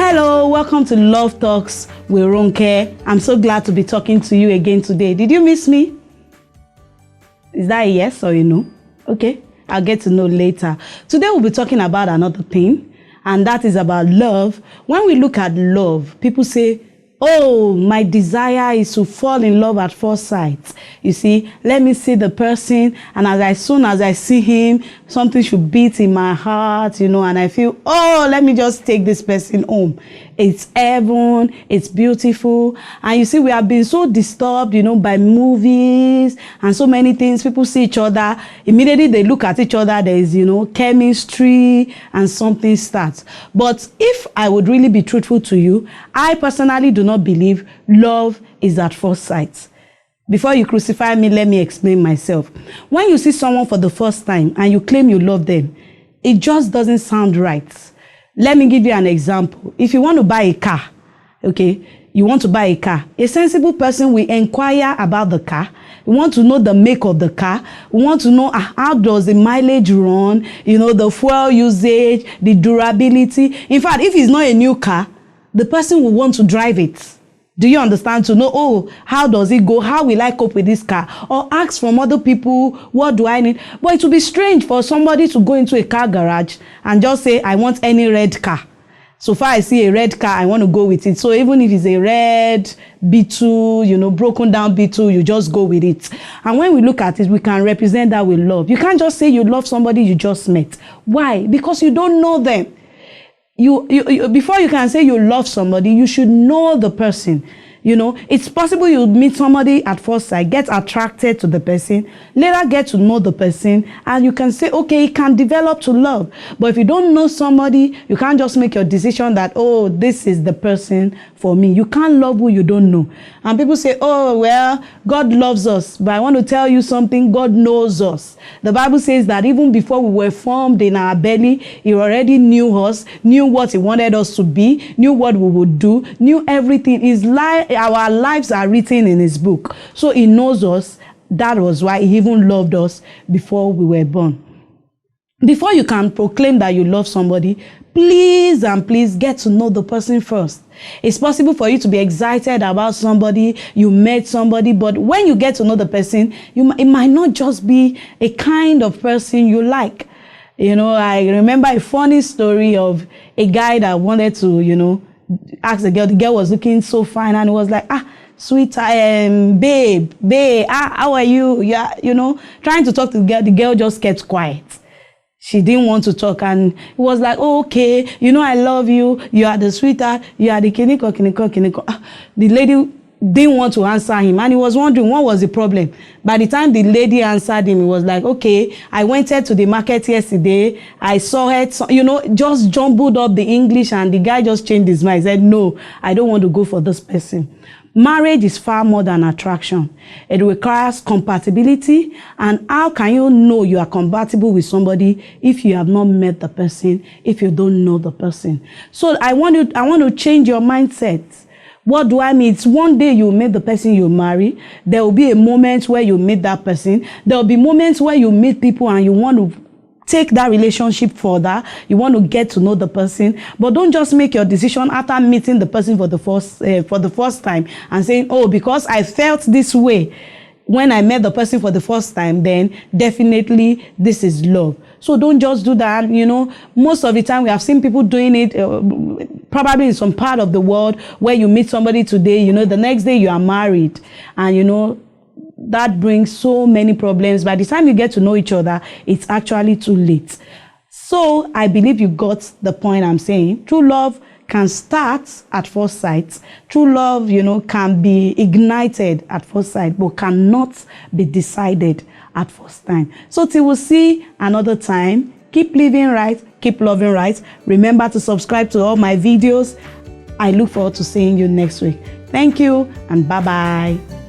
Hello, welcome to Love Talks with Ronke. I'm so glad to be talking to you again today. Did you miss me? Is that a yes or a no? Okay, I'll get to know later. Today we'll be talking about another thing, and that is about love. When we look at love, people say, oh, my desire is to fall in love at first sight. You see, let me see the person, and as soon as I see him, something should beat in my heart, and I feel, oh, let me just take this person home. It's heaven, it's beautiful. And you see, we have been so disturbed, by movies and so many things. People see each other, immediately they look at each other, there is, chemistry, and something starts. But if I would really be truthful to you, I personally do not believe love is at first sight. Before you crucify me, let me explain myself. When you see someone for the first time and you claim you love them, it just doesn't sound right. Let me give you an example. If you want to buy a car, okay, you want to buy a car, a sensible person will inquire about the car. We want to know the make of the car. We want to know how does the mileage run, the fuel usage, the durability. In fact, if it's not a new car, the person will want to drive it. Do you understand? To know, oh, how does it go? How will I cope with this car? Or ask from other people, what do I need? But it would be strange for somebody to go into a car garage and just say, I want any red car. So far I see a red car, I want to go with it. So even if it's a red B2, broken down B2, you just go with it. And when we look at it, we can represent that with love. You can't just say you love somebody you just met. Why? Because you don't know them. You before you can say you love somebody, you should know the person. It's possible you meet somebody at first sight, get attracted to the person, later get to know the person, and you can say, okay, it can develop to love. But if you don't know somebody, you can't just make your decision that, oh, this is the person for me. You can't love who you don't know. And people say, oh, well, God loves us. But I want to tell you something, God knows us. The Bible says that even before we were formed in our belly, He already knew us, knew what He wanted us to be, knew what we would do, knew everything. Our lives are written in His book. So He knows us. That was why He even loved us before we were born. Before you can proclaim that you love somebody, please and please get to know the person first. It's possible for you to be excited about somebody, you met somebody, but when you get to know the person, it might not just be a kind of person you like. I remember a funny story of a guy that wanted to, ask the girl. The girl was looking so fine, and he was like, sweetheart, babe, how are you? Yeah, trying to talk to the girl. The girl just kept quiet. She didn't want to talk, and it was like, oh, okay, I love you. You are the sweetheart. You are the kiniko. The lady didn't want to answer him, and he was wondering what was the problem. By the time the lady answered him, he was like, okay, I went to the market yesterday. I saw her, just jumbled up the English, and the guy just changed his mind. He said, no, I don't want to go for this person. Marriage is far more than attraction. It requires compatibility. And how can you know you are compatible with somebody if you have not met the person, if you don't know the person? So I want to change your mindset. What do I mean? It's one day you meet the person you marry. There will be a moment where you meet that person. There will be moments where you meet people and you want to take that relationship further. You want to get to know the person, but don't just make your decision after meeting the person for the first time and saying, oh, because I felt this way when I met the person for the first time, then definitely this is love. So don't just do that. Most of the time we have seen people doing it, probably in some part of the world where you meet somebody today, the next day you are married, and that brings so many problems. By the time you get to know each other, it's actually too late. So I believe you got the point I'm saying. True love can start at first sight. True love, can be ignited at first sight, but cannot be decided at first time. So till we'll see another time, keep living right, keep loving right. Remember to subscribe to all my videos. I look forward to seeing you next week. Thank you, and bye-bye.